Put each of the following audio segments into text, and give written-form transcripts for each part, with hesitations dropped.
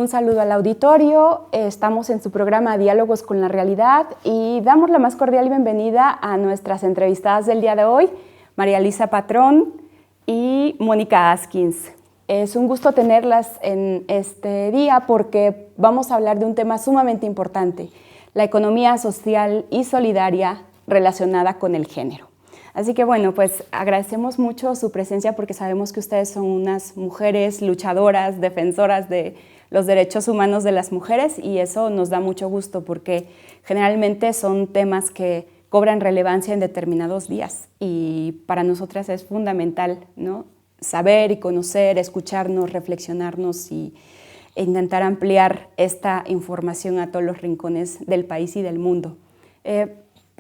Un saludo al auditorio, estamos en su programa Diálogos con la Realidad y damos la más cordial bienvenida a nuestras entrevistadas del día de hoy, María Elisa Patrón y Mónica Askins. Es un gusto tenerlas en este día porque vamos a hablar de un tema sumamente importante, la economía social y solidaria relacionada con el género. Así que bueno, pues agradecemos mucho su presencia porque sabemos que ustedes son unas mujeres luchadoras, defensoras de los derechos humanos de las mujeres y eso nos da mucho gusto porque generalmente son temas que cobran relevancia en determinados días y para nosotras es fundamental, ¿no?, saber y conocer, escucharnos, reflexionarnos e intentar ampliar esta información a todos los rincones del país y del mundo.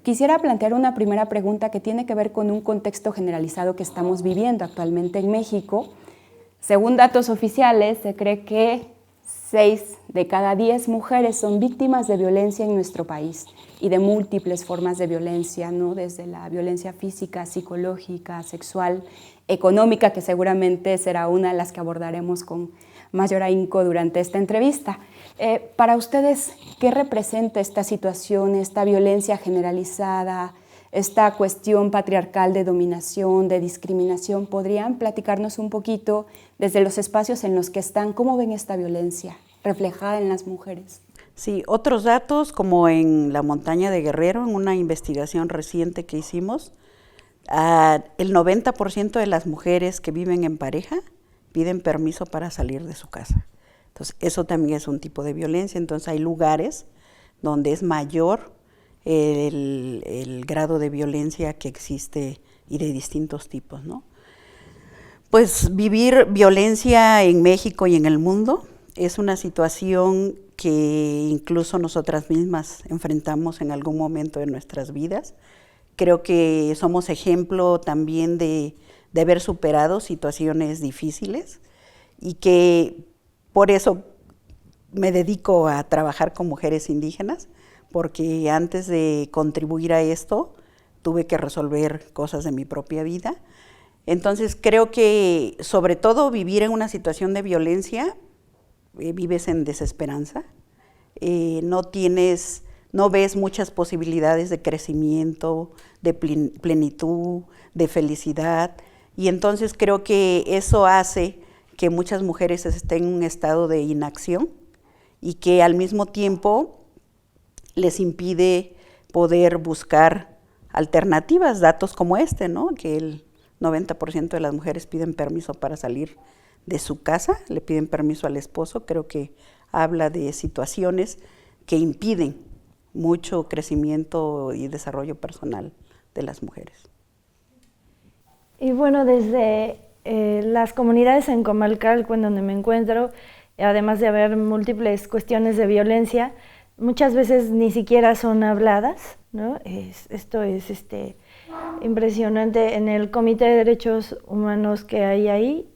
Quisiera plantear una primera pregunta que tiene que ver con un contexto generalizado que estamos viviendo actualmente en México. Según datos oficiales, se cree que 6 de cada 10 mujeres son víctimas de violencia en nuestro país y de múltiples formas de violencia, ¿no? Desde la violencia física, psicológica, sexual, económica, que seguramente será una de las que abordaremos con mayor ahínco durante esta entrevista. Para ustedes, ¿qué representa esta situación, esta violencia generalizada, esta cuestión patriarcal de dominación, de discriminación? ¿Podrían platicarnos un poquito desde los espacios en los que están, cómo ven esta violencia reflejada en las mujeres? Sí, otros datos como en la montaña de Guerrero, en una investigación reciente que hicimos, el 90% de las mujeres que viven en pareja piden permiso para salir de su casa. Entonces, eso también es un tipo de violencia. Entonces, hay lugares donde es mayor el grado de violencia que existe y de distintos tipos, ¿no? Pues vivir violencia en México y en el mundo es una situación que incluso nosotras mismas enfrentamos en algún momento de nuestras vidas. Creo que somos ejemplo también de haber superado situaciones difíciles y que por eso me dedico a trabajar con mujeres indígenas, porque antes de contribuir a esto tuve que resolver cosas de mi propia vida. Entonces creo que sobre todo vivir en una situación de violencia, vives en desesperanza, no ves muchas posibilidades de crecimiento, de plenitud, de felicidad, y entonces creo que eso hace que muchas mujeres estén en un estado de inacción y que al mismo tiempo les impide poder buscar alternativas, datos como este, ¿no? Que el 90% de las mujeres piden permiso para salir de su casa, le piden permiso al esposo. Creo que habla de situaciones que impiden mucho crecimiento y desarrollo personal de las mujeres. Y bueno, desde las comunidades en Comalcalco, en donde me encuentro, además de haber múltiples cuestiones de violencia, muchas veces ni siquiera son habladas, ¿no? Esto es impresionante. En el Comité de Derechos Humanos que hay ahí,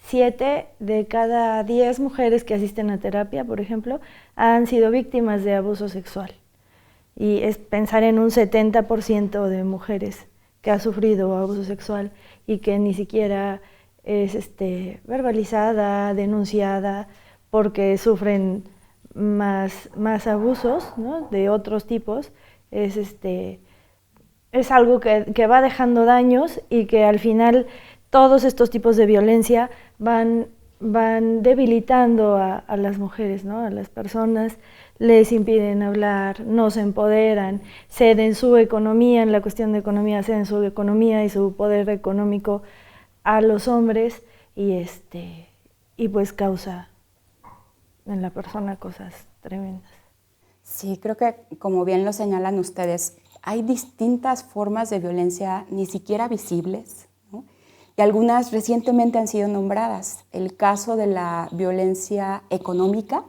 7 de cada 10 mujeres que asisten a terapia, por ejemplo, han sido víctimas de abuso sexual. Y es pensar en un 70% de mujeres que ha sufrido abuso sexual y que ni siquiera es verbalizada, denunciada, porque sufren más abusos, ¿no?, de otros tipos. Es algo que va dejando daños y que al final todos estos tipos de violencia van debilitando a las mujeres, ¿no?, a las personas, les impiden hablar, no se empoderan, ceden su economía, en la cuestión de economía, ceden su economía y su poder económico a los hombres y pues causa en la persona cosas tremendas. Sí, creo que como bien lo señalan ustedes, hay distintas formas de violencia ni siquiera visibles, ¿no? Y algunas recientemente han sido nombradas. El caso de la violencia económica,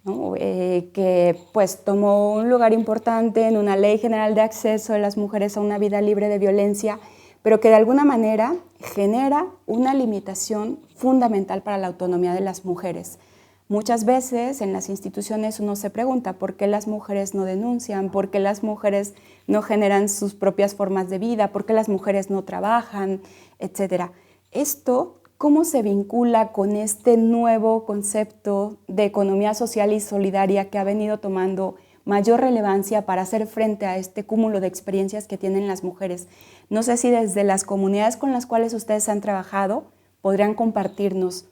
¿no?, que pues tomó un lugar importante en una ley general de acceso de las mujeres a una vida libre de violencia, pero que de alguna manera genera una limitación fundamental para la autonomía de las mujeres. Muchas veces en las instituciones uno se pregunta por qué las mujeres no denuncian, por qué las mujeres no generan sus propias formas de vida, por qué las mujeres no trabajan, etc. Esto ¿cómo se vincula con este nuevo concepto de economía social y solidaria que ha venido tomando mayor relevancia para hacer frente a este cúmulo de experiencias que tienen las mujeres? No sé si desde las comunidades con las cuales ustedes han trabajado podrían compartirnos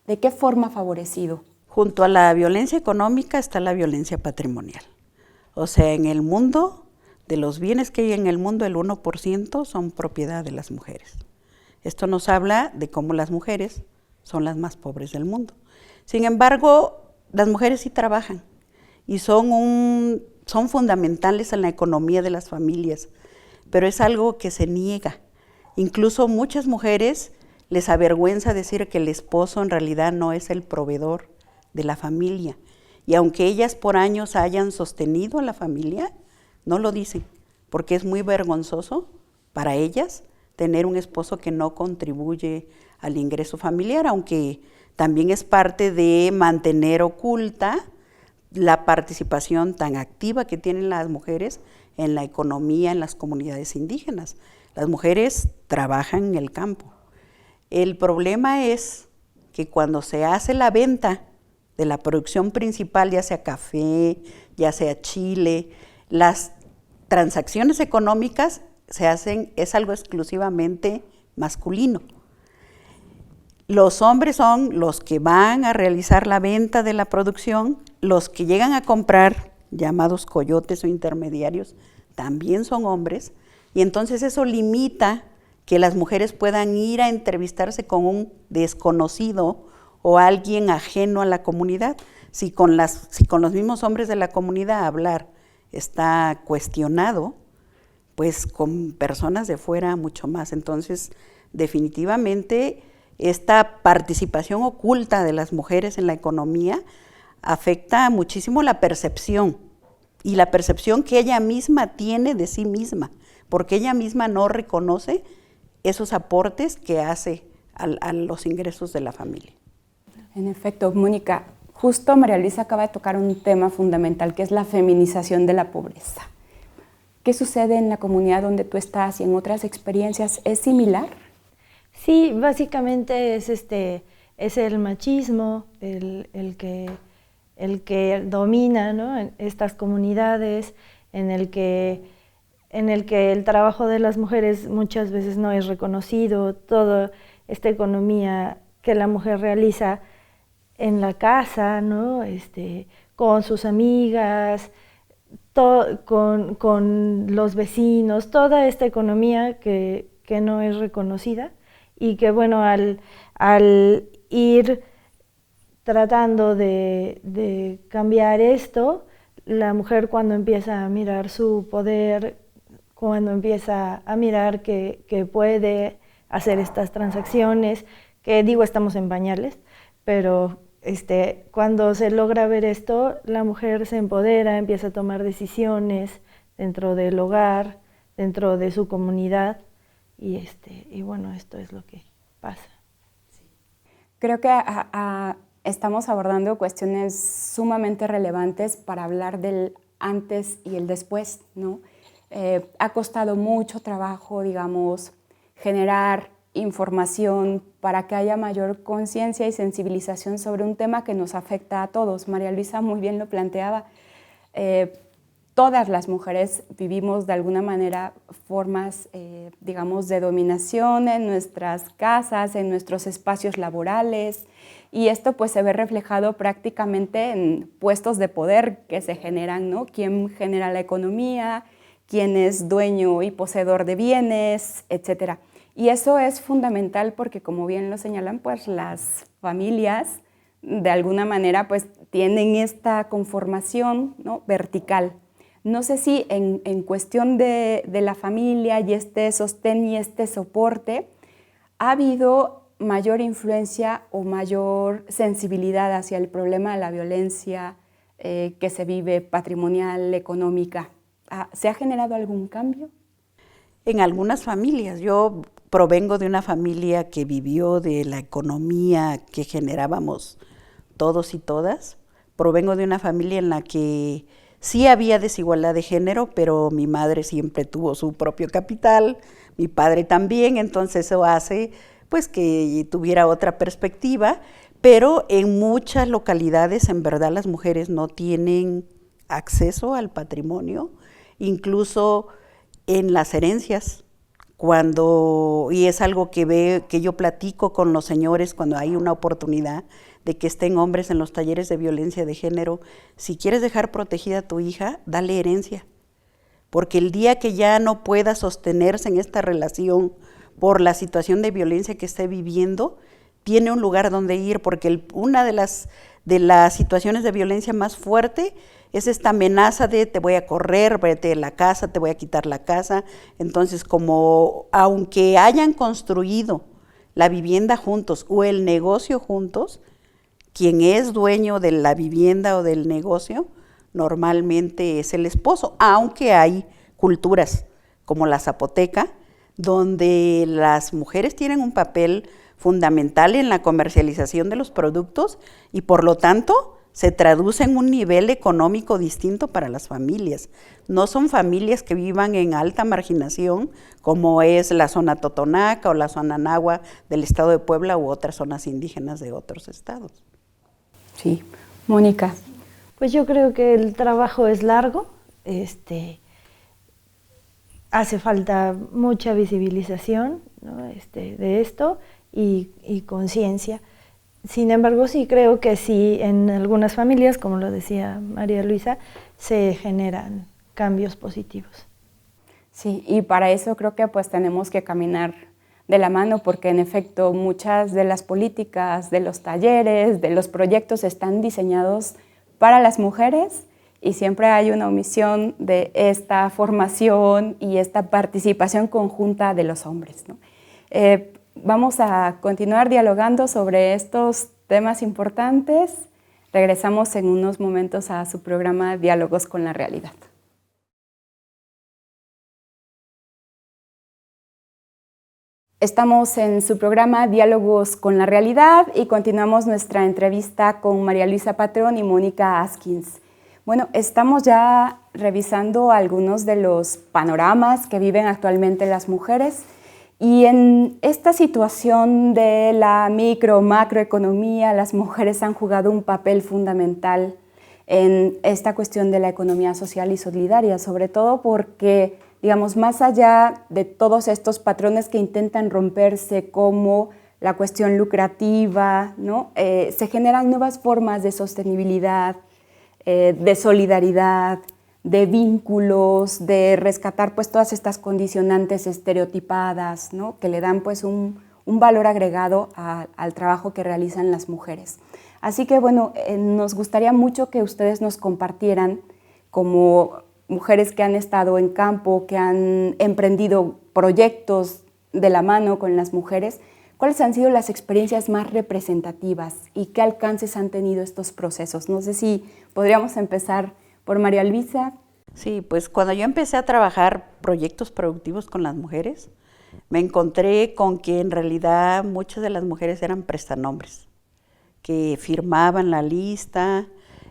de qué forma ha favorecido. Junto a la violencia económica está la violencia patrimonial. O sea, en el mundo, de los bienes que hay en el mundo, el 1% son propiedad de las mujeres. Esto nos habla de cómo las mujeres son las más pobres del mundo. Sin embargo, las mujeres sí trabajan y son fundamentales en la economía de las familias, pero es algo que se niega. Incluso muchas mujeres les avergüenza decir que el esposo en realidad no es el proveedor de la familia. Y aunque ellas por años hayan sostenido a la familia, no lo dicen, porque es muy vergonzoso para ellas tener un esposo que no contribuye al ingreso familiar, aunque también es parte de mantener oculta la participación tan activa que tienen las mujeres en la economía en las comunidades indígenas. Las mujeres trabajan en el campo. El problema es que cuando se hace la venta de la producción principal, ya sea café, ya sea chile, las transacciones económicas se hacen, es algo exclusivamente masculino. Los hombres son los que van a realizar la venta de la producción, los que llegan a comprar, llamados coyotes o intermediarios, también son hombres, y entonces eso limita que las mujeres puedan ir a entrevistarse con un desconocido o alguien ajeno a la comunidad. Si con los mismos hombres de la comunidad hablar está cuestionado, pues con personas de fuera mucho más. Entonces, definitivamente, esta participación oculta de las mujeres en la economía afecta muchísimo la percepción, y la percepción que ella misma tiene de sí misma, porque ella misma no reconoce esos aportes que hace a los ingresos de la familia. En efecto, Mónica, justo María Luisa acaba de tocar un tema fundamental, que es la feminización de la pobreza. ¿Qué sucede en la comunidad donde tú estás y en otras experiencias? ¿Es similar? Sí, básicamente es el machismo el que domina, ¿no?, en estas comunidades, en el que el trabajo de las mujeres muchas veces no es reconocido, toda esta economía que la mujer realiza en la casa, ¿no?, con sus amigas, con los vecinos, toda esta economía que no es reconocida, y que, bueno, al ir tratando de cambiar esto, la mujer, cuando empieza a mirar su poder, cuando empieza a mirar que puede hacer estas transacciones, que digo, estamos en pañales, pero cuando se logra ver esto, la mujer se empodera, empieza a tomar decisiones dentro del hogar, dentro de su comunidad, y bueno, esto es lo que pasa. Creo que estamos abordando cuestiones sumamente relevantes para hablar del antes y el después, ¿no? Ha costado mucho trabajo, digamos, generar información para que haya mayor conciencia y sensibilización sobre un tema que nos afecta a todos. María Luisa muy bien lo planteaba. Todas las mujeres vivimos de alguna manera formas, digamos, de dominación en nuestras casas, en nuestros espacios laborales, y esto pues se ve reflejado prácticamente en puestos de poder que se generan, ¿no? ¿Quién genera la economía? ¿Quién es dueño y poseedor de bienes? Etcétera. Y eso es fundamental porque, como bien lo señalan, pues las familias de alguna manera pues tienen esta conformación, ¿no?, vertical. No sé si en cuestión de la familia y este sostén y este soporte, ¿ha habido mayor influencia o mayor sensibilidad hacia el problema de la violencia que se vive patrimonial, económica? ¿Se ha generado algún cambio? En algunas familias. Yo provengo de una familia que vivió de la economía que generábamos todos y todas. Provengo de una familia en la que sí había desigualdad de género, pero mi madre siempre tuvo su propio capital, mi padre también, entonces eso hace pues que tuviera otra perspectiva, pero en muchas localidades en verdad las mujeres no tienen acceso al patrimonio, incluso en las herencias, y es algo que yo platico con los señores cuando hay una oportunidad de que estén hombres en los talleres de violencia de género. Si quieres dejar protegida a tu hija, dale herencia, porque el día que ya no pueda sostenerse en esta relación por la situación de violencia que esté viviendo, tiene un lugar donde ir, porque una de las situaciones de violencia más fuerte es esta amenaza de te voy a correr, vete de la casa, te voy a quitar la casa. Entonces, como aunque hayan construido la vivienda juntos o el negocio juntos, quien es dueño de la vivienda o del negocio normalmente es el esposo, aunque hay culturas como la zapoteca, donde las mujeres tienen un papel fundamental en la comercialización de los productos y por lo tanto se traduce en un nivel económico distinto para las familias. No son familias que vivan en alta marginación como es la zona Totonaca o la zona Nahua del estado de Puebla u otras zonas indígenas de otros estados. Sí, Mónica. Pues yo creo que el trabajo es largo, hace falta mucha visibilización, ¿no? De esto y conciencia. Sin embargo, sí creo que sí, en algunas familias, como lo decía María Luisa, se generan cambios positivos. Sí, y para eso creo que pues tenemos que caminar de la mano, porque en efecto muchas de las políticas, de los talleres, de los proyectos están diseñados para las mujeres y siempre hay una omisión de esta formación y esta participación conjunta de los hombres, ¿no? Vamos a continuar dialogando sobre estos temas importantes. Regresamos en unos momentos a su programa Diálogos con la Realidad. Estamos en su programa Diálogos con la Realidad y continuamos nuestra entrevista con María Luisa Patrón y Mónica Askins. Bueno, estamos ya revisando algunos de los panoramas que viven actualmente las mujeres. Y en esta situación de la macroeconomía, las mujeres han jugado un papel fundamental en esta cuestión de la economía social y solidaria, sobre todo porque, digamos, más allá de todos estos patrones que intentan romperse como la cuestión lucrativa, ¿no? Se generan nuevas formas de sostenibilidad, de solidaridad, de vínculos, de rescatar pues todas estas condicionantes estereotipadas, ¿no? Que le dan pues un valor agregado al trabajo que realizan las mujeres. Así que bueno, nos gustaría mucho que ustedes nos compartieran, como mujeres que han estado en campo, que han emprendido proyectos de la mano con las mujeres, cuáles han sido las experiencias más representativas y qué alcances han tenido estos procesos. No sé si podríamos empezar por María Luisa. Sí, pues cuando yo empecé a trabajar proyectos productivos con las mujeres, me encontré con que en realidad muchas de las mujeres eran prestanombres, que firmaban la lista,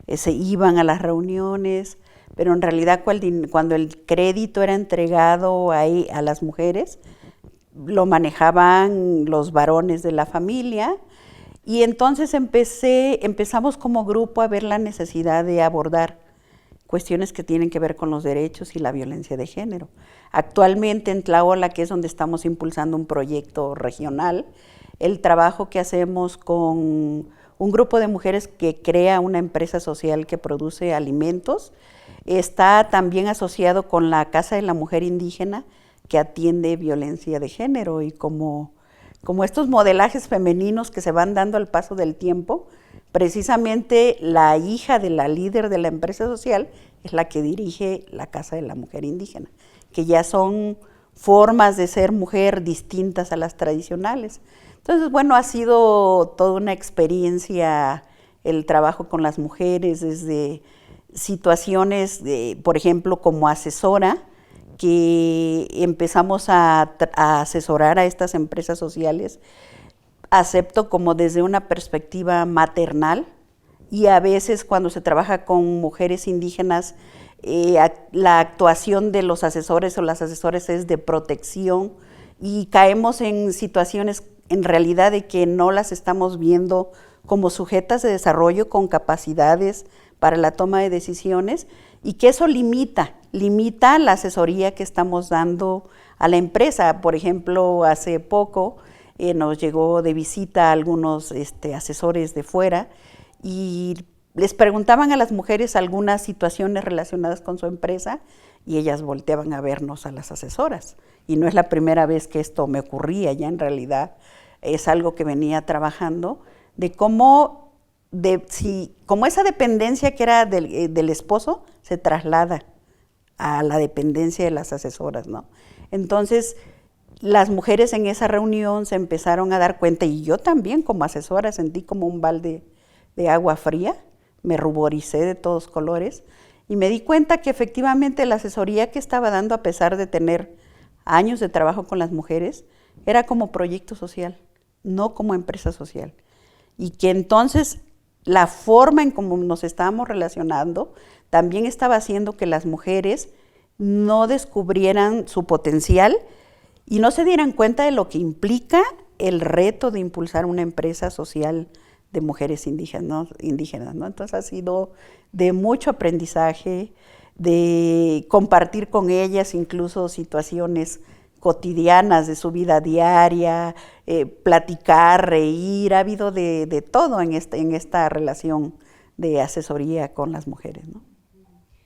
se iban a las reuniones, pero en realidad cuando el crédito era entregado a las mujeres, lo manejaban los varones de la familia. Y entonces empezamos como grupo a ver la necesidad de abordar cuestiones que tienen que ver con los derechos y la violencia de género. Actualmente en Tlaola, que es donde estamos impulsando un proyecto regional, el trabajo que hacemos con un grupo de mujeres que crea una empresa social que produce alimentos, está también asociado con la Casa de la Mujer Indígena, que atiende violencia de género, y como estos modelajes femeninos que se van dando al paso del tiempo, precisamente la hija de la líder de la empresa social es la que dirige la Casa de la Mujer Indígena, que ya son formas de ser mujer distintas a las tradicionales. Entonces, bueno, ha sido toda una experiencia el trabajo con las mujeres, desde situaciones, por ejemplo, como asesora, que empezamos a asesorar a estas empresas sociales, acepto como desde una perspectiva maternal, y a veces cuando se trabaja con mujeres indígenas, la actuación de los asesores o las asesoras es de protección, y caemos en situaciones en realidad de que no las estamos viendo como sujetas de desarrollo con capacidades para la toma de decisiones y que eso limita la asesoría que estamos dando a la empresa. Por ejemplo, hace poco nos llegó de visita algunos asesores de fuera y les preguntaban a las mujeres algunas situaciones relacionadas con su empresa y ellas volteaban a vernos a las asesoras. Y no es la primera vez que esto me ocurría, ya en realidad es algo que venía trabajando, de cómo como esa dependencia que era del esposo se traslada a la dependencia de las asesoras, ¿no? Entonces, las mujeres en esa reunión se empezaron a dar cuenta, y yo también como asesora sentí como un balde de agua fría, me ruboricé de todos colores, y me di cuenta que efectivamente la asesoría que estaba dando, a pesar de tener años de trabajo con las mujeres, era como proyecto social, no como empresa social. Y que entonces la forma en cómo nos estábamos relacionando también estaba haciendo que las mujeres no descubrieran su potencial y no se dieran cuenta de lo que implica el reto de impulsar una empresa social de mujeres indígenas, ¿no? Entonces ha sido de mucho aprendizaje, de compartir con ellas incluso situaciones cotidianas de su vida diaria, platicar, reír, ha habido de todo en esta relación de asesoría con las mujeres, ¿no?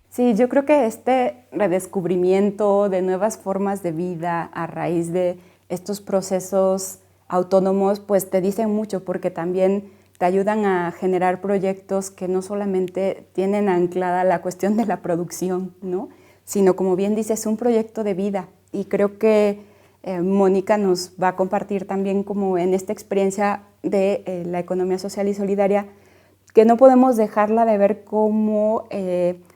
Sí, yo creo que este redescubrimiento de nuevas formas de vida a raíz de estos procesos autónomos, pues te dicen mucho, porque también te ayudan a generar proyectos que no solamente tienen anclada la cuestión de la producción, ¿no? Sino, como bien dices, un proyecto de vida. Y creo que Mónica nos va a compartir también como en esta experiencia de la economía social y solidaria, que no podemos dejarla de ver como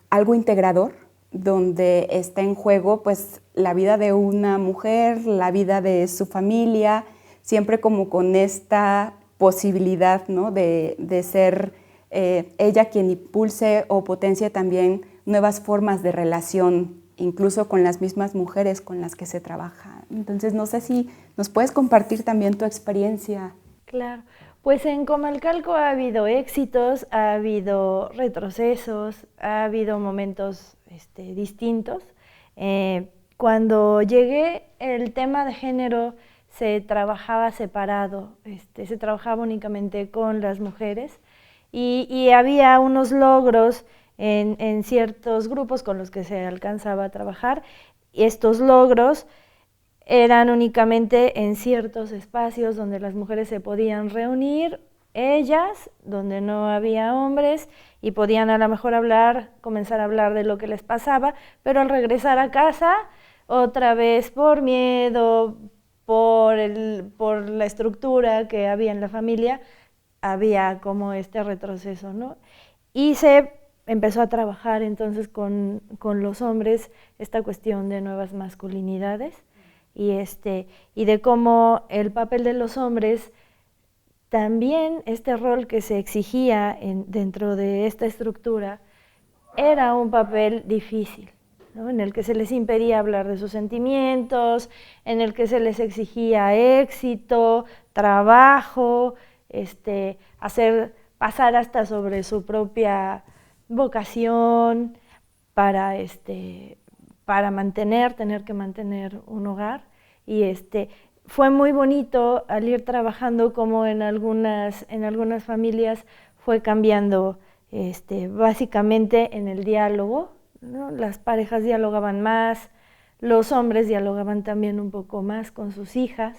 algo integrador, donde está en juego pues la vida de una mujer, la vida de su familia, siempre como con esta posibilidad, ¿no? de ser ella quien impulse o potencie también nuevas formas de relación, incluso con las mismas mujeres con las que se trabaja. Entonces, no sé si nos puedes compartir también tu experiencia. Claro, pues en Comalcalco ha habido éxitos, ha habido retrocesos, ha habido momentos distintos. Cuando llegué, el tema de género se trabajaba separado, se trabajaba únicamente con las mujeres y había unos logros en ciertos grupos con los que se alcanzaba a trabajar. Y estos logros eran únicamente en ciertos espacios donde las mujeres se podían reunir, ellas, donde no había hombres, y podían a lo mejor comenzar a hablar de lo que les pasaba, pero al regresar a casa, otra vez por miedo, por la estructura que había en la familia, había como este retroceso, ¿no? Y se empezó a trabajar entonces con los hombres esta cuestión de nuevas masculinidades y de cómo el papel de los hombres, también este rol que se exigía dentro de esta estructura, era un papel difícil, ¿no? En el que se les impedía hablar de sus sentimientos, en el que se les exigía éxito, trabajo, pasar hasta sobre su propia vocación para tener que mantener un hogar. Y fue muy bonito al ir trabajando como en algunas familias fue cambiando básicamente en el diálogo, ¿no? Las parejas dialogaban más, los hombres dialogaban también un poco más con sus hijas,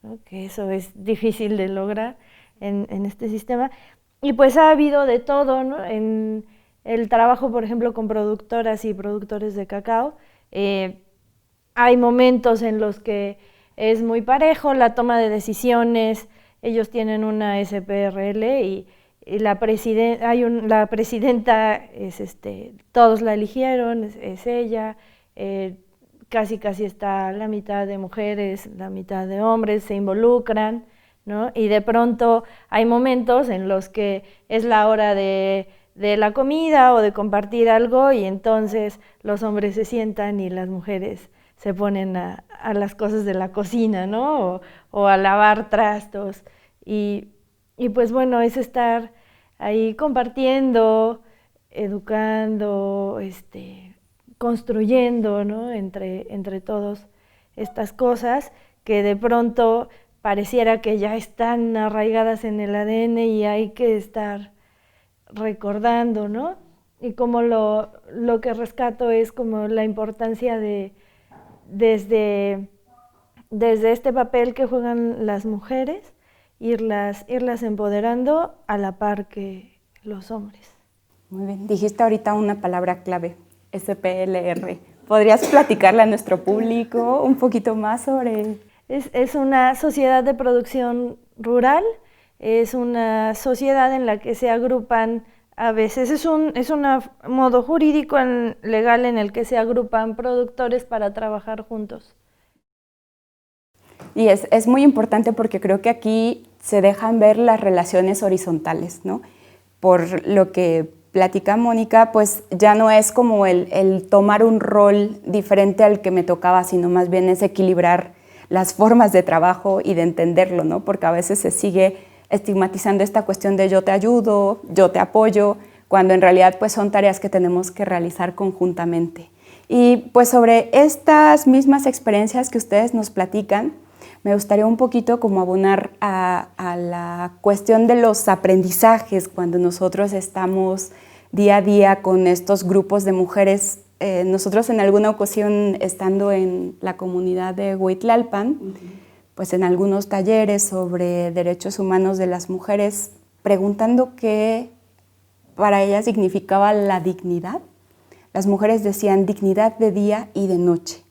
¿no? Que eso es difícil de lograr en este sistema. Y pues ha habido de todo, ¿no? En el trabajo, por ejemplo, con productoras y productores de cacao, hay momentos en los que es muy parejo la toma de decisiones. Ellos tienen una SPRL y la presidenta todos la eligieron, es ella, casi está la mitad de mujeres, la mitad de hombres, se involucran, ¿no? Y de pronto hay momentos en los que es la hora de la comida o de compartir algo y entonces los hombres se sientan y las mujeres se ponen a las cosas de la cocina, ¿no? O a lavar trastos. Y pues bueno, es estar ahí compartiendo, educando, construyendo, ¿no? Entre todos estas cosas que de pronto pareciera que ya están arraigadas en el ADN y hay que estar recordando, ¿no? Y como lo que rescato es como la importancia de desde este papel que juegan las mujeres, irlas empoderando a la par que los hombres. Muy bien, dijiste ahorita una palabra clave, SPLR. ¿Podrías platicarle a nuestro público un poquito más sobre...? Es una sociedad de producción rural, es una sociedad en la que se agrupan, a veces es un modo jurídico legal en el que se agrupan productores para trabajar juntos. Y es muy importante porque creo que aquí se dejan ver las relaciones horizontales, ¿no? Por lo que platica Mónica, pues ya no es como el tomar un rol diferente al que me tocaba, sino más bien es equilibrar las formas de trabajo y de entenderlo, ¿no? Porque a veces se sigue estigmatizando esta cuestión de yo te ayudo, yo te apoyo, cuando en realidad pues son tareas que tenemos que realizar conjuntamente. Y pues sobre estas mismas experiencias que ustedes nos platican, me gustaría un poquito como abonar a la cuestión de los aprendizajes cuando nosotros estamos día a día con estos grupos de mujeres. Nosotros en alguna ocasión, estando en la comunidad de Huitlalpan, pues en algunos talleres sobre derechos humanos de las mujeres, preguntando qué para ellas significaba la dignidad, las mujeres decían dignidad de día y de noche,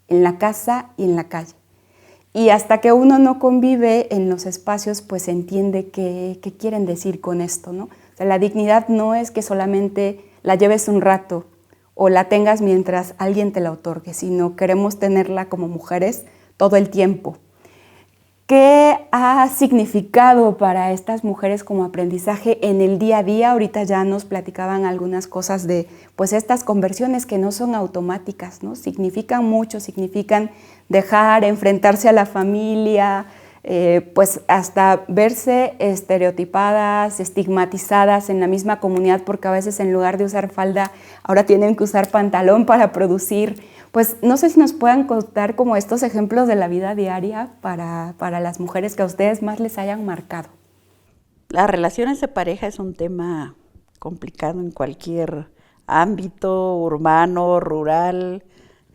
en la casa y en la calle. Y hasta que uno no convive en los espacios, pues se entiende qué quieren decir con esto, ¿no? O sea, la dignidad no es que solamente la lleves un rato o la tengas mientras alguien te la otorgue, sino queremos tenerla como mujeres todo el tiempo. ¿Qué ha significado para estas mujeres como aprendizaje en el día a día? Ahorita ya nos platicaban algunas cosas de pues estas conversiones que no son automáticas, ¿no? Significan mucho, significan dejar, enfrentarse a la familia, pues hasta verse estereotipadas, estigmatizadas en la misma comunidad, porque a veces en lugar de usar falda, ahora tienen que usar pantalón para producir. Pues no sé si nos puedan contar como estos ejemplos de la vida diaria para las mujeres que a ustedes más les hayan marcado. Las relaciones de pareja es un tema complicado en cualquier ámbito, urbano, rural,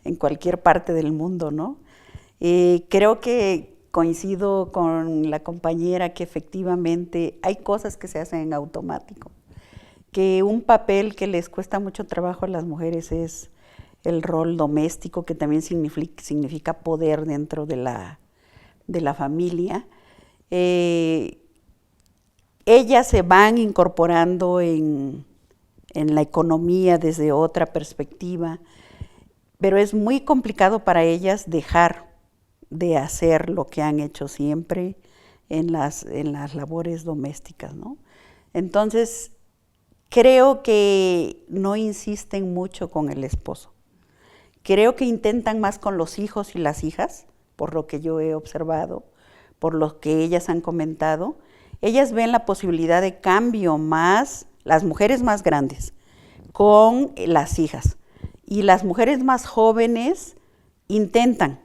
en cualquier parte del mundo, ¿no? Creo que coincido con la compañera que efectivamente hay cosas que se hacen en automático, que un papel que les cuesta mucho trabajo a las mujeres es el rol doméstico, que también significa poder dentro de la familia. Ellas se van incorporando en la economía desde otra perspectiva, pero es muy complicado para ellas dejar de hacer lo que han hecho siempre en las labores domésticas, ¿no? Entonces, creo que no insisten mucho con el esposo. Creo que intentan más con los hijos y las hijas, por lo que yo he observado, por lo que ellas han comentado. Ellas ven la posibilidad de cambio más, las mujeres más grandes, con las hijas. Y las mujeres más jóvenes intentan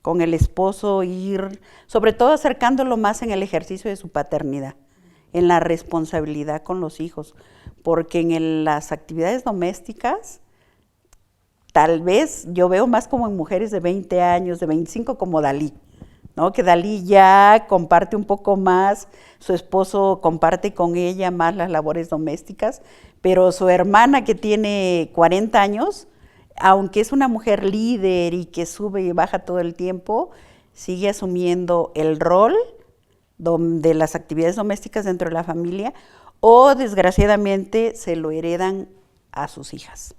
con el esposo ir, sobre todo acercándolo más en el ejercicio de su paternidad, en la responsabilidad con los hijos, porque en las actividades domésticas, tal vez yo veo más como en mujeres de 20 años, de 25, como Dalí, ¿no? Que Dalí ya comparte un poco más, su esposo comparte con ella más las labores domésticas, pero su hermana que tiene 40 años, aunque es una mujer líder y que sube y baja todo el tiempo, sigue asumiendo el rol de las actividades domésticas dentro de la familia, o desgraciadamente se lo heredan a sus hijas.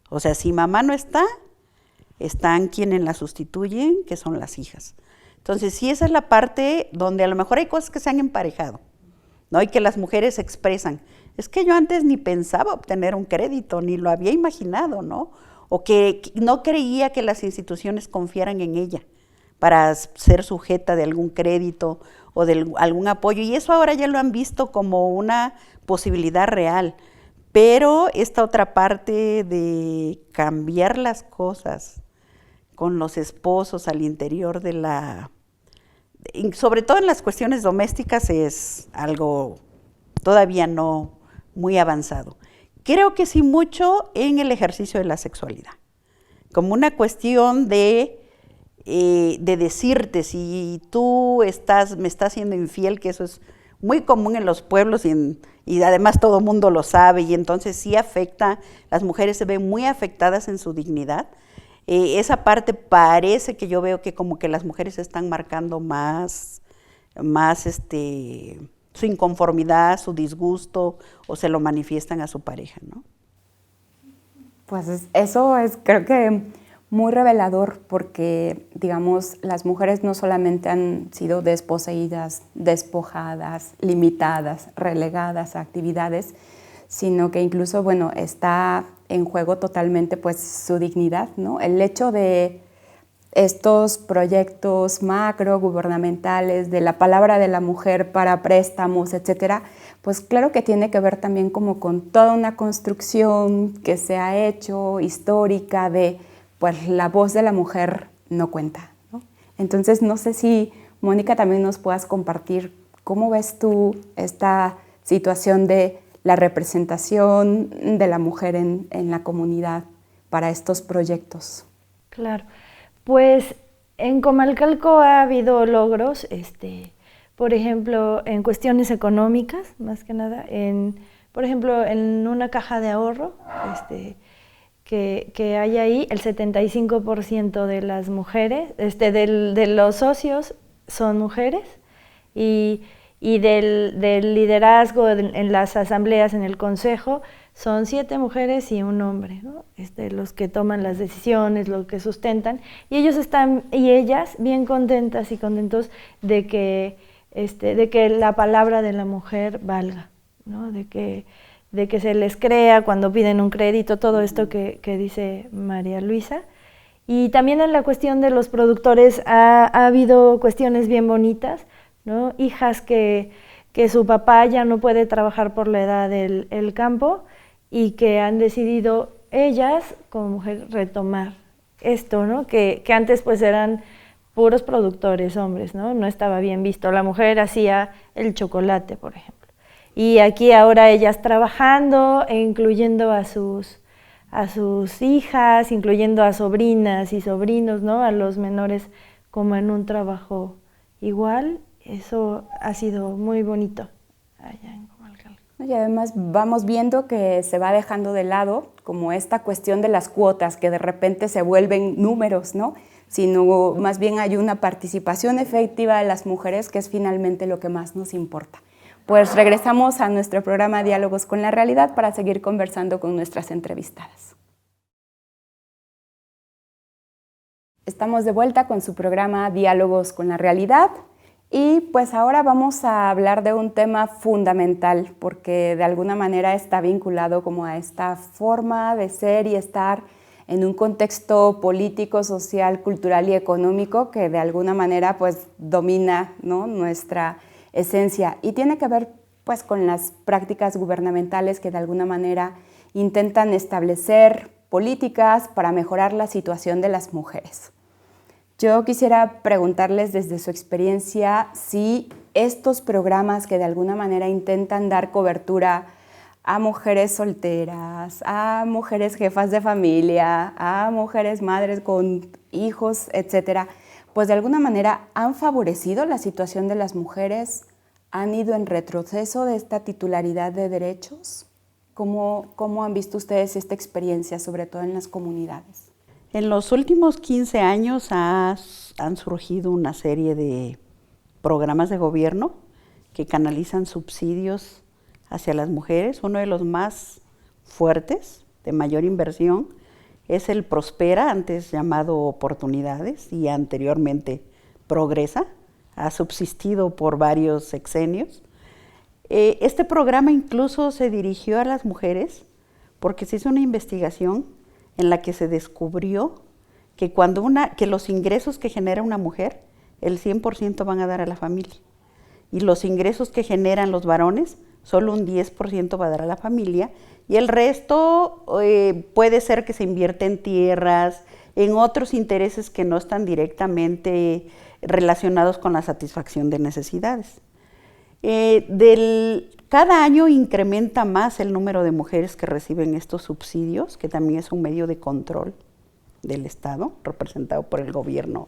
O sea, si mamá no está, están quienes la sustituyen, que son las hijas. Entonces, sí, esa es la parte donde a lo mejor hay cosas que se han emparejado, ¿no? Y que las mujeres expresan. Es que yo antes ni pensaba obtener un crédito, ni lo había imaginado, ¿no? o que no creía que las instituciones confiaran en ella para ser sujeta de algún crédito o de algún apoyo, y eso ahora ya lo han visto como una posibilidad real. Pero esta otra parte de cambiar las cosas con los esposos al interior de sobre todo en las cuestiones domésticas, es algo todavía no muy avanzado. Creo que sí mucho en el ejercicio de la sexualidad, como una cuestión de decirte si tú me estás siendo infiel, que eso es muy común en los pueblos y además todo el mundo lo sabe, y entonces sí afecta, las mujeres se ven muy afectadas en su dignidad. Esa parte parece que yo veo que como que las mujeres están marcando más su inconformidad, su disgusto, o se lo manifiestan a su pareja, ¿no? Pues eso es, creo que, muy revelador, porque, digamos, las mujeres no solamente han sido desposeídas, despojadas, limitadas, relegadas a actividades, sino que incluso, bueno, está en juego totalmente, pues, su dignidad, ¿no? El hecho de estos proyectos macro gubernamentales, de la palabra de la mujer para préstamos, etcétera, pues claro que tiene que ver también como con toda una construcción que se ha hecho histórica de, pues, la voz de la mujer no cuenta, ¿no? Entonces, no sé si, Mónica, también nos puedas compartir cómo ves tú esta situación de la representación de la mujer en la comunidad para estos proyectos. Claro, pues en Comalcalco ha habido logros, por ejemplo, en cuestiones económicas, más que nada, por ejemplo, en una caja de ahorro, que hay ahí, el 75% de las mujeres, de los socios son mujeres, y del liderazgo en las asambleas, en el consejo, son 7 mujeres y un hombre, ¿no? Los que toman las decisiones, los que sustentan, y ellas bien contentas y contentos de que la palabra de la mujer valga, ¿no? De que se les crea cuando piden un crédito, todo esto que dice María Luisa. Y también en la cuestión de los productores ha habido cuestiones bien bonitas, ¿no? Hijas que su papá ya no puede trabajar por la edad del campo y que han decidido ellas como mujer retomar esto, ¿no? Que antes pues eran puros productores hombres, ¿no? No estaba bien visto. La mujer hacía el chocolate, por ejemplo. Y aquí ahora ellas trabajando e incluyendo a sus hijas, incluyendo a sobrinas y sobrinos, ¿no? A los menores como en un trabajo igual. Eso ha sido muy bonito allá en Comalcalco. Y además vamos viendo que se va dejando de lado como esta cuestión de las cuotas, que de repente se vuelven números, ¿no? Sino más bien hay una participación efectiva de las mujeres, que es finalmente lo que más nos importa. Pues regresamos a nuestro programa Diálogos con la Realidad para seguir conversando con nuestras entrevistadas. Estamos de vuelta con su programa Diálogos con la Realidad. Y pues ahora vamos a hablar de un tema fundamental, porque de alguna manera está vinculado como a esta forma de ser y estar en un contexto político, social, cultural y económico que de alguna manera pues domina, ¿no?, nuestra esencia, y tiene que ver pues con las prácticas gubernamentales que de alguna manera intentan establecer políticas para mejorar la situación de las mujeres. Yo quisiera preguntarles desde su experiencia si estos programas que de alguna manera intentan dar cobertura a mujeres solteras, a mujeres jefas de familia, a mujeres madres con hijos, etcétera, pues de alguna manera han favorecido la situación de las mujeres, han ido en retroceso de esta titularidad de derechos. ¿Cómo han visto ustedes esta experiencia, sobre todo en las comunidades? En los últimos 15 años han surgido una serie de programas de gobierno que canalizan subsidios hacia las mujeres. Uno de los más fuertes, de mayor inversión, es el Prospera, antes llamado Oportunidades y anteriormente Progresa. Ha subsistido por varios sexenios. Este programa incluso se dirigió a las mujeres porque se hizo una investigación en la que se descubrió que que los ingresos que genera una mujer, el 100% van a dar a la familia. Y los ingresos que generan los varones, solo un 10% va a dar a la familia. Y el resto puede ser que se invierta en tierras, en otros intereses que no están directamente relacionados con la satisfacción de necesidades. Cada año incrementa más el número de mujeres que reciben estos subsidios, que también es un medio de control del Estado, representado por el gobierno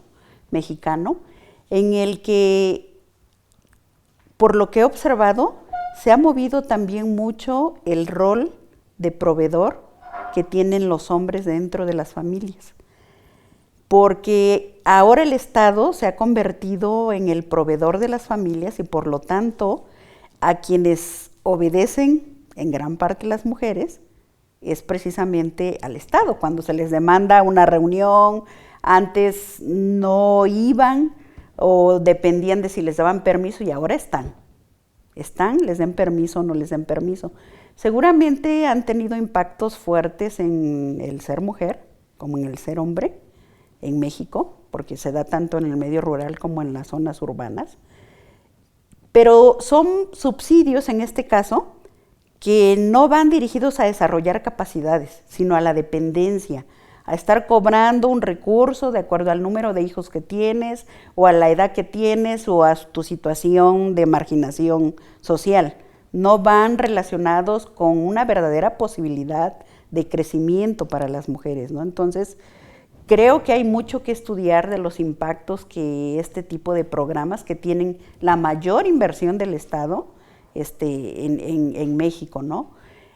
mexicano, en el que, por lo que he observado, se ha movido también mucho el rol de proveedor que tienen los hombres dentro de las familias. Porque ahora el Estado se ha convertido en el proveedor de las familias y por lo tanto a quienes obedecen, en gran parte las mujeres, es precisamente al Estado. Cuando se les demanda una reunión, antes no iban o dependían de si les daban permiso y ahora están, les den permiso o no les den permiso. Seguramente han tenido impactos fuertes en el ser mujer como en el ser hombre en México, porque se da tanto en el medio rural como en las zonas urbanas. Pero son subsidios en este caso que no van dirigidos a desarrollar capacidades, sino a la dependencia, a estar cobrando un recurso de acuerdo al número de hijos que tienes, o a la edad que tienes, o a tu situación de marginación social. No van relacionados con una verdadera posibilidad de crecimiento para las mujeres, ¿no? Entonces, creo que hay mucho que estudiar de los impactos que este tipo de programas, que tienen la mayor inversión del Estado, en México, ¿no?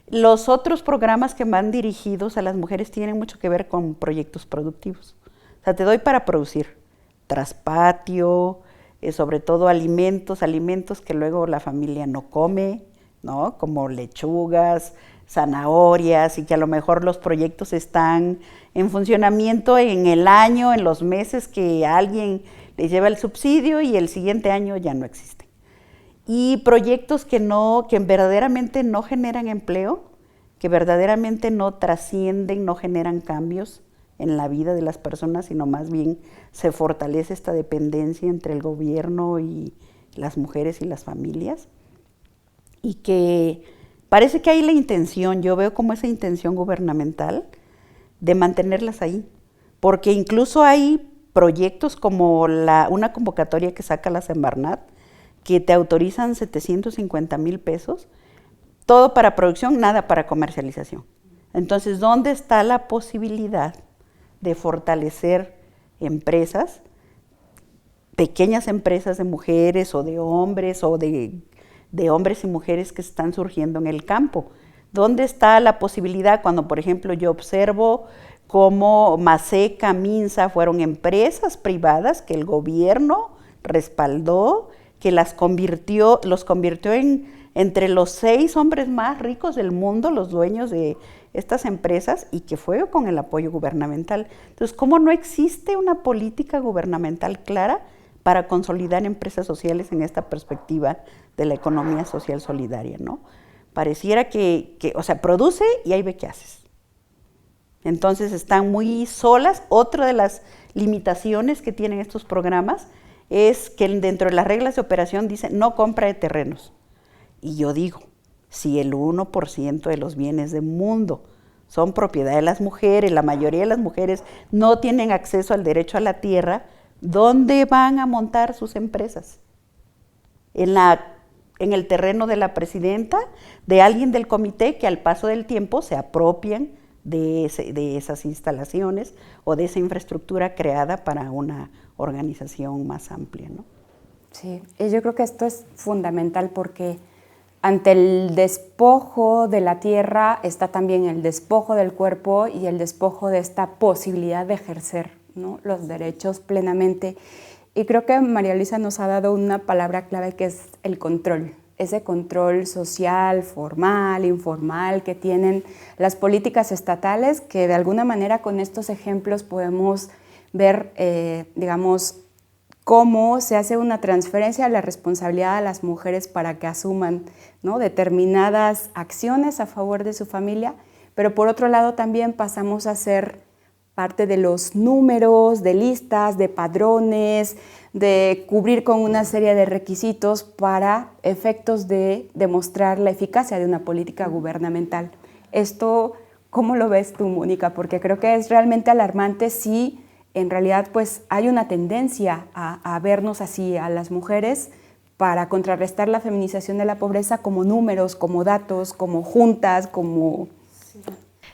Los otros programas que van dirigidos a las mujeres tienen mucho que ver con proyectos productivos. O sea, te doy para producir traspatio, sobre todo alimentos que luego la familia no come, ¿no? Como lechugas, zanahorias, y que a lo mejor los proyectos están en funcionamiento en el año, en los meses que alguien les lleva el subsidio y el siguiente año ya no existen. Y proyectos que verdaderamente no generan empleo, que verdaderamente no trascienden, no generan cambios en la vida de las personas, sino más bien se fortalece esta dependencia entre el gobierno y las mujeres y las familias. Y que parece que hay la intención, yo veo como esa intención gubernamental de mantenerlas ahí, porque incluso hay proyectos como una convocatoria que saca la Semarnat, que te autorizan 750,000 pesos, todo para producción, nada para comercialización. Entonces, ¿dónde está la posibilidad de fortalecer empresas, pequeñas empresas de mujeres o de hombres o de hombres y mujeres que están surgiendo en el campo? ¿Dónde está la posibilidad cuando, por ejemplo, yo observo cómo Maseca, Minsa fueron empresas privadas que el gobierno respaldó, que los convirtió entre los 6 hombres más ricos del mundo, los dueños de estas empresas, y que fue con el apoyo gubernamental? Entonces, ¿cómo no existe una política gubernamental clara para consolidar empresas sociales en esta perspectiva de la economía social solidaria, ¿no? Pareciera que produce y ahí ve qué haces. Entonces están muy solas. Otra de las limitaciones que tienen estos programas es que dentro de las reglas de operación dice no compra de terrenos. Y yo digo, si el 1% de los bienes del mundo son propiedad de las mujeres, la mayoría de las mujeres no tienen acceso al derecho a la tierra, ¿dónde van a montar sus empresas? En el terreno de la presidenta, de alguien del comité que al paso del tiempo se apropian de esas instalaciones o de esa infraestructura creada para una organización más amplia, ¿no? Sí, y yo creo que esto es fundamental porque ante el despojo de la tierra está también el despojo del cuerpo y el despojo de esta posibilidad de ejercer, ¿no?, los derechos plenamente. Y creo que María Luisa nos ha dado una palabra clave que es el control, ese control social, formal, informal que tienen las políticas estatales, que de alguna manera con estos ejemplos podemos ver, cómo se hace una transferencia de la responsabilidad a las mujeres para que asuman, ¿no?, determinadas acciones a favor de su familia, pero por otro lado también pasamos a ser parte de los números, de listas, de padrones, de cubrir con una serie de requisitos para efectos de demostrar la eficacia de una política gubernamental. Esto, ¿cómo lo ves tú, Mónica? Porque creo que es realmente alarmante si en realidad pues hay una tendencia a vernos así a las mujeres para contrarrestar la feminización de la pobreza como números, como datos, como juntas, como...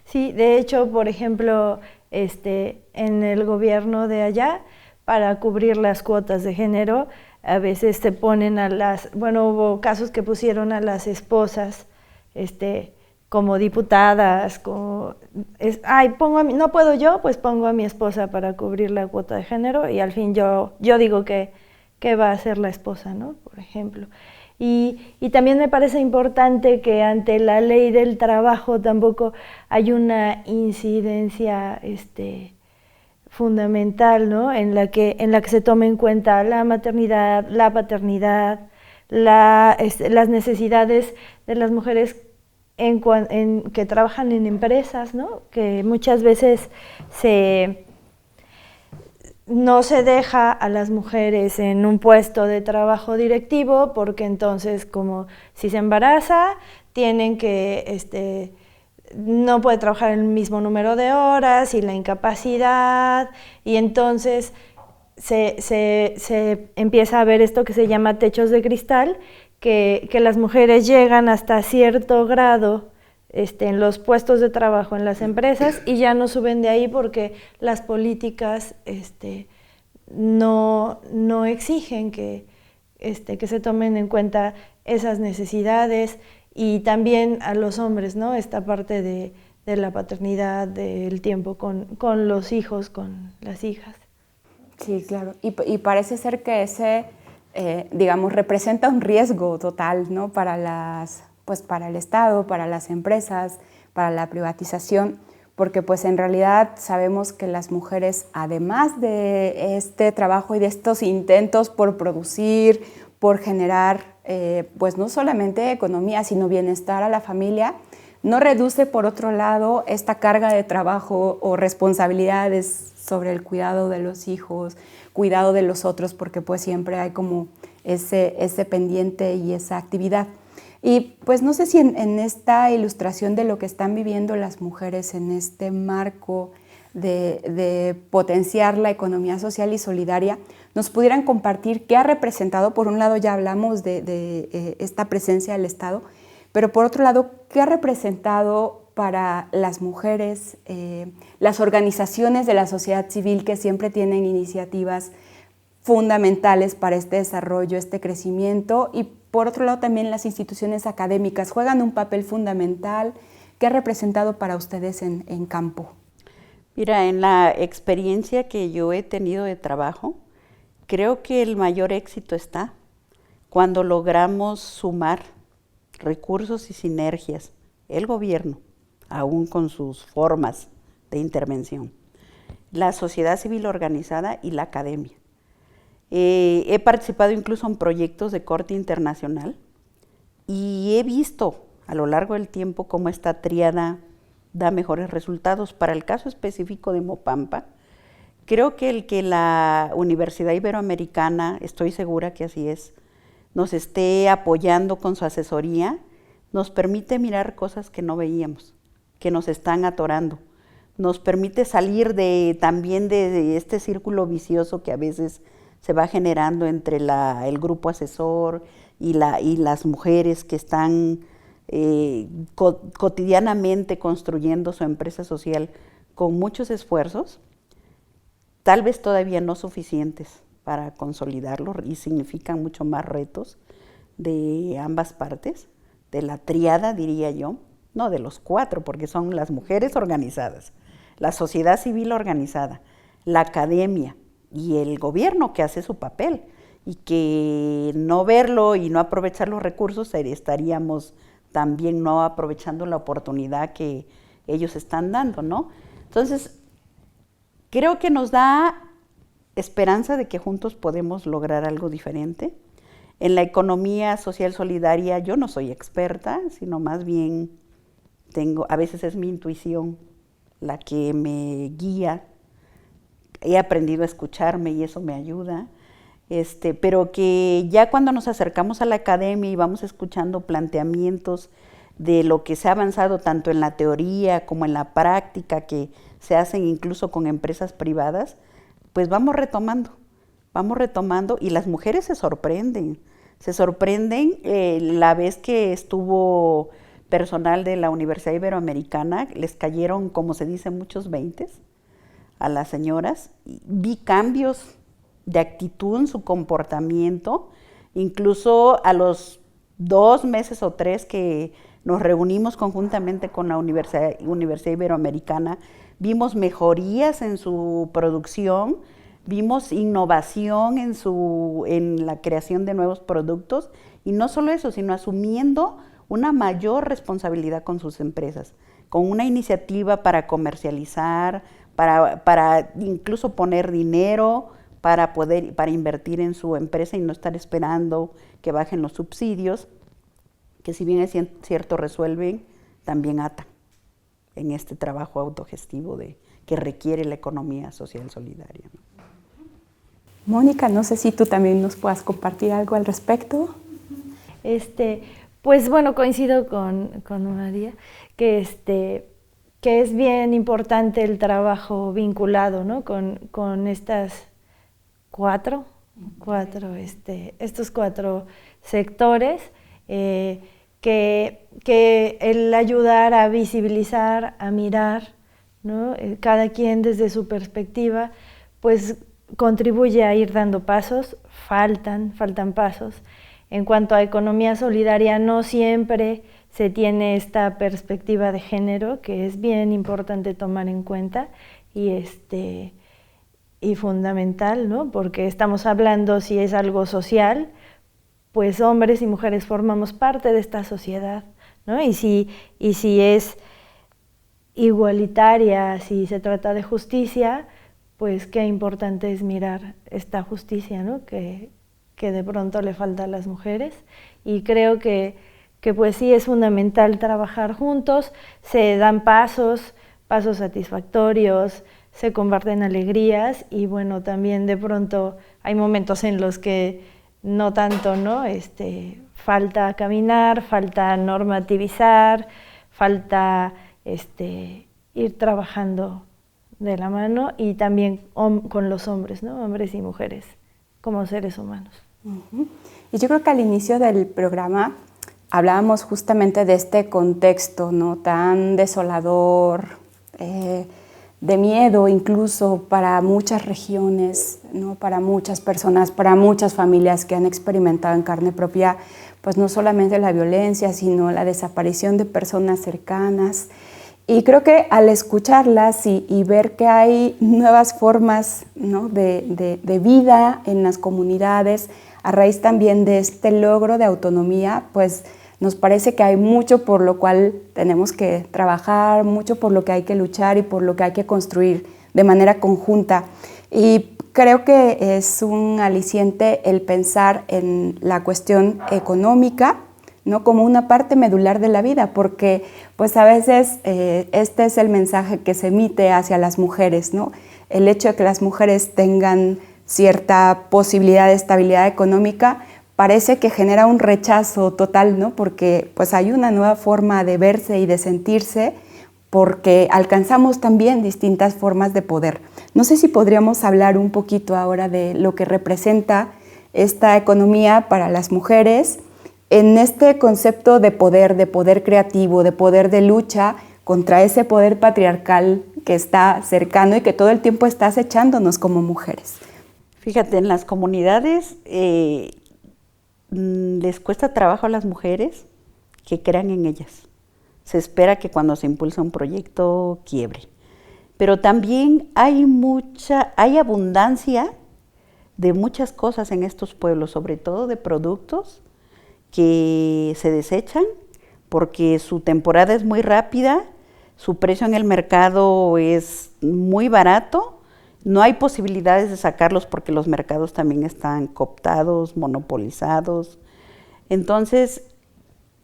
Sí, de hecho, por ejemplo, en el gobierno de allá, para cubrir las cuotas de género, a veces se ponen hubo casos que pusieron a las esposas, como diputadas, no puedo yo, pues pongo a mi esposa para cubrir la cuota de género y al fin yo digo que va a ser la esposa, ¿no? Por ejemplo. Y también me parece importante que ante la ley del trabajo tampoco hay una incidencia fundamental, ¿no? en la que se tome en cuenta la maternidad, la paternidad, las necesidades de las mujeres que trabajan en empresas, ¿no? Que muchas veces no se deja a las mujeres en un puesto de trabajo directivo porque entonces como si se embaraza tienen que no puede trabajar el mismo número de horas y la incapacidad y entonces se empieza a ver esto que se llama techos de cristal, que las mujeres llegan hasta cierto grado en los puestos de trabajo en las empresas y ya no suben de ahí porque las políticas no exigen que se tomen en cuenta esas necesidades y también a los hombres, ¿no? Esta parte de la paternidad, del tiempo con los hijos, con las hijas. Sí, claro. Y parece ser que ese, digamos, representa un riesgo total, ¿no? Para el Estado, para las empresas, para la privatización, porque pues en realidad sabemos que las mujeres, además de este trabajo y de estos intentos por producir, por generar, pues no solamente economía, sino bienestar a la familia, no reduce por otro lado esta carga de trabajo o responsabilidades sobre el cuidado de los hijos, cuidado de los otros, porque pues siempre hay como ese pendiente y esa actividad. Y pues no sé si en esta ilustración de lo que están viviendo las mujeres en este marco de potenciar la economía social y solidaria, nos pudieran compartir qué ha representado. Por un lado ya hablamos de esta presencia del Estado, pero por otro lado, ¿qué ha representado para las mujeres, las organizaciones de la sociedad civil que siempre tienen iniciativas fundamentales para este desarrollo, este crecimiento? Y por otro lado también las instituciones académicas juegan un papel fundamental. ¿Qué ha representado para ustedes en campo? Mira, en la experiencia que yo he tenido de trabajo, creo que el mayor éxito está cuando logramos sumar recursos y sinergias, el gobierno, aún con sus formas de intervención, la sociedad civil organizada y la academia. He participado incluso en proyectos de corte internacional y he visto a lo largo del tiempo cómo esta tríada da mejores resultados. Para el caso específico de Mopampa, creo que el que la Universidad Iberoamericana, estoy segura que así es, nos esté apoyando con su asesoría, nos permite mirar cosas que no veíamos, que nos están atorando. Nos permite salir también de este círculo vicioso que a veces se va generando entre el grupo asesor y las mujeres que están cotidianamente construyendo su empresa social con muchos esfuerzos, tal vez todavía no suficientes para consolidarlo y significan mucho más retos de ambas partes, de la tríada, diría yo, no de los cuatro, porque son las mujeres organizadas, la sociedad civil organizada, la academia y el gobierno que hace su papel, y que no verlo y no aprovechar los recursos estaríamos también no aprovechando la oportunidad que ellos están dando, ¿no? Entonces, creo que nos da esperanza de que juntos podemos lograr algo diferente. En la economía social solidaria yo no soy experta, sino más bien A veces es mi intuición la que me guía. He aprendido a escucharme y eso me ayuda. Pero que ya cuando nos acercamos a la academia y vamos escuchando planteamientos de lo que se ha avanzado tanto en la teoría como en la práctica, que se hacen incluso con empresas privadas, pues vamos retomando y las mujeres se sorprenden la vez que estuvo personal de la Universidad Iberoamericana, les cayeron, como se dice, muchos veintes a las señoras, y vi cambios de actitud en su comportamiento, incluso a los 2 meses o 3 que nos reunimos conjuntamente con la Universidad Iberoamericana, vimos mejorías en su producción, vimos innovación en la creación de nuevos productos, y no solo eso, sino asumiendo una mayor responsabilidad con sus empresas, con una iniciativa para comercializar, para incluso poner dinero, para invertir en su empresa y no estar esperando que bajen los subsidios, que si bien es cierto resuelven, también atan en este trabajo autogestivo que requiere la economía social solidaria, ¿no? Mónica, no sé si tú también nos puedas compartir algo al respecto. Pues bueno, coincido con María, que es bien importante el trabajo vinculado, ¿no? con estas estos 4 sectores, que el ayudar a visibilizar, a mirar, ¿no? Cada quien desde su perspectiva, pues contribuye a ir dando pasos, faltan pasos. En cuanto a economía solidaria, no siempre se tiene esta perspectiva de género, que es bien importante tomar en cuenta y fundamental, ¿no? Porque estamos hablando, si es algo social, pues hombres y mujeres formamos parte de esta sociedad, ¿no? Y si es igualitaria, si se trata de justicia, pues qué importante es mirar esta justicia, ¿no? que de pronto le falta a las mujeres, y creo que pues sí es fundamental trabajar juntos, se dan pasos satisfactorios, se comparten alegrías, y bueno, también de pronto hay momentos en los que no tanto, ¿no? Falta caminar, falta normativizar, falta ir trabajando de la mano, y también con los hombres, ¿no? Hombres y mujeres como seres humanos. Uh-huh. Y yo creo que al inicio del programa hablábamos justamente de este contexto, ¿no? Tan desolador, de miedo incluso para muchas regiones, ¿no? Para muchas personas, para muchas familias que han experimentado en carne propia, pues no solamente la violencia, sino la desaparición de personas cercanas. Y creo que al escucharlas y ver que hay nuevas formas, ¿no? de vida en las comunidades, a raíz también de este logro de autonomía, pues nos parece que hay mucho por lo cual tenemos que trabajar, mucho por lo que hay que luchar y por lo que hay que construir de manera conjunta. Y creo que es un aliciente el pensar en la cuestión económica, ¿no? Como una parte medular de la vida, porque pues a veces este es el mensaje que se emite hacia las mujeres, ¿no? El hecho de que las mujeres tengan cierta posibilidad de estabilidad económica parece que genera un rechazo total, ¿no? Porque pues hay una nueva forma de verse y de sentirse, porque alcanzamos también distintas formas de poder. No sé si podríamos hablar un poquito ahora de lo que representa esta economía para las mujeres en este concepto de poder creativo, de poder de lucha contra ese poder patriarcal que está cercano y que todo el tiempo está acechándonos como mujeres. Fíjate, en las comunidades les cuesta trabajo a las mujeres que crean en ellas. Se espera que cuando se impulsa un proyecto quiebre. Pero también hay abundancia de muchas cosas en estos pueblos, sobre todo de productos que se desechan porque su temporada es muy rápida, su precio en el mercado es muy barato, no hay posibilidades de sacarlos porque los mercados también están cooptados, monopolizados. Entonces,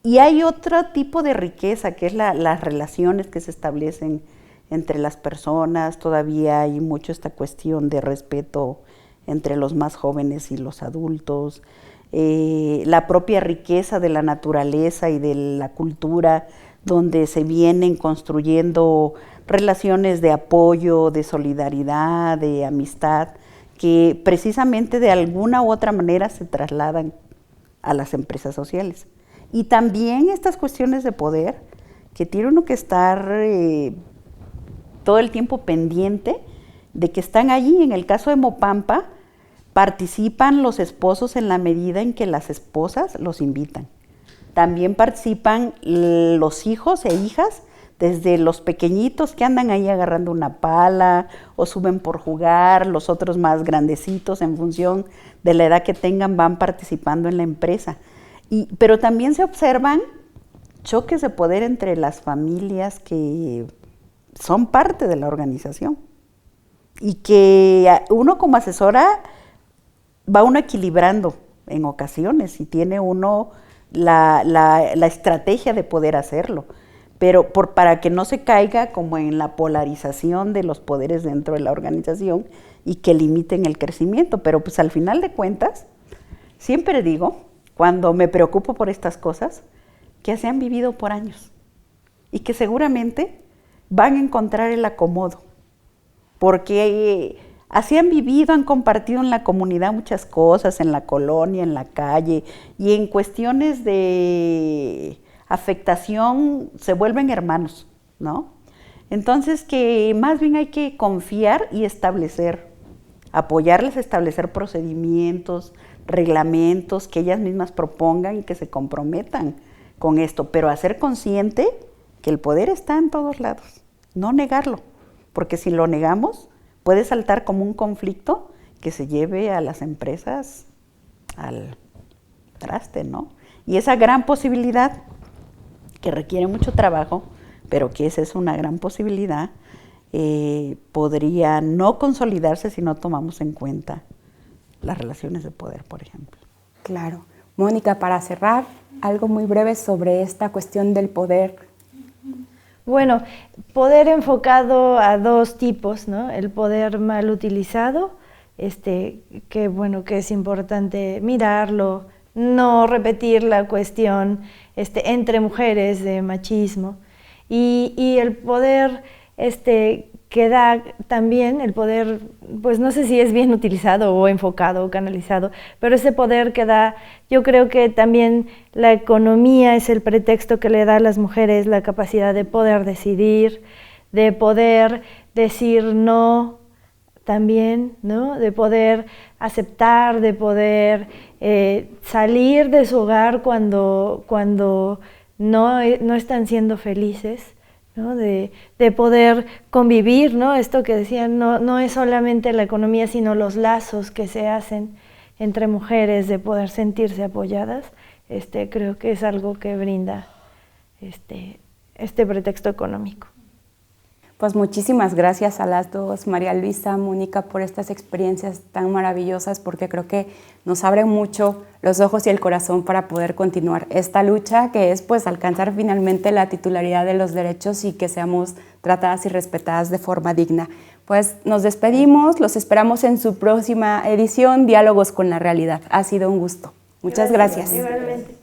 Y hay otro tipo de riqueza, que es las relaciones que se establecen entre las personas. Todavía hay mucho esta cuestión de respeto entre los más jóvenes y los adultos. La propia riqueza de la naturaleza y de la cultura, donde se vienen construyendo relaciones de apoyo, de solidaridad, de amistad, que precisamente de alguna u otra manera se trasladan a las empresas sociales. Y también estas cuestiones de poder, que tiene uno que estar todo el tiempo pendiente de que están allí. En el caso de Mopampa, participan los esposos en la medida en que las esposas los invitan. También participan los hijos e hijas, desde los pequeñitos que andan ahí agarrando una pala o suben por jugar, los otros más grandecitos en función de la edad que tengan van participando en la empresa. Pero también se observan choques de poder entre las familias que son parte de la organización y que uno como asesora va uno equilibrando en ocasiones y tiene uno la estrategia de poder hacerlo, pero para que no se caiga como en la polarización de los poderes dentro de la organización y que limiten el crecimiento. Pero pues al final de cuentas, siempre digo, cuando me preocupo por estas cosas, que se han vivido por años y que seguramente van a encontrar el acomodo, porque así han vivido, han compartido en la comunidad muchas cosas, en la colonia, en la calle, y en cuestiones de afectación se vuelven hermanos, ¿no? Entonces que más bien hay que confiar y establecer, apoyarles a establecer procedimientos, reglamentos que ellas mismas propongan y que se comprometan con esto, pero hacer consciente que el poder está en todos lados, no negarlo, porque si lo negamos puede saltar como un conflicto que se lleve a las empresas al traste, ¿no? Y esa gran posibilidad, que requiere mucho trabajo, pero que esa es una gran posibilidad, podría no consolidarse si no tomamos en cuenta las relaciones de poder, por ejemplo. Claro. Mónica, para cerrar, algo muy breve sobre esta cuestión del poder. Bueno, poder enfocado a dos tipos, ¿no? El poder mal utilizado, que bueno, que es importante mirarlo, no repetir la cuestión entre mujeres de machismo, y el poder que da también, el poder, pues no sé si es bien utilizado o enfocado o canalizado, pero ese poder que da, yo creo que también la economía es el pretexto que le da a las mujeres la capacidad de poder decidir, de poder decir no también, ¿no? De poder aceptar, de poder salir de su hogar cuando no están siendo felices, ¿no? De poder convivir, ¿no? Esto que decían, no es solamente la economía, sino los lazos que se hacen entre mujeres, de poder sentirse apoyadas. Creo que es algo que brinda este pretexto económico. Pues muchísimas gracias a las dos, María Luisa, Mónica, por estas experiencias tan maravillosas, porque creo que nos abren mucho los ojos y el corazón para poder continuar esta lucha, que es pues alcanzar finalmente la titularidad de los derechos y que seamos tratadas y respetadas de forma digna. Pues nos despedimos, los esperamos en su próxima edición, Diálogos con la Realidad. Ha sido un gusto. Muchas gracias. Igualmente.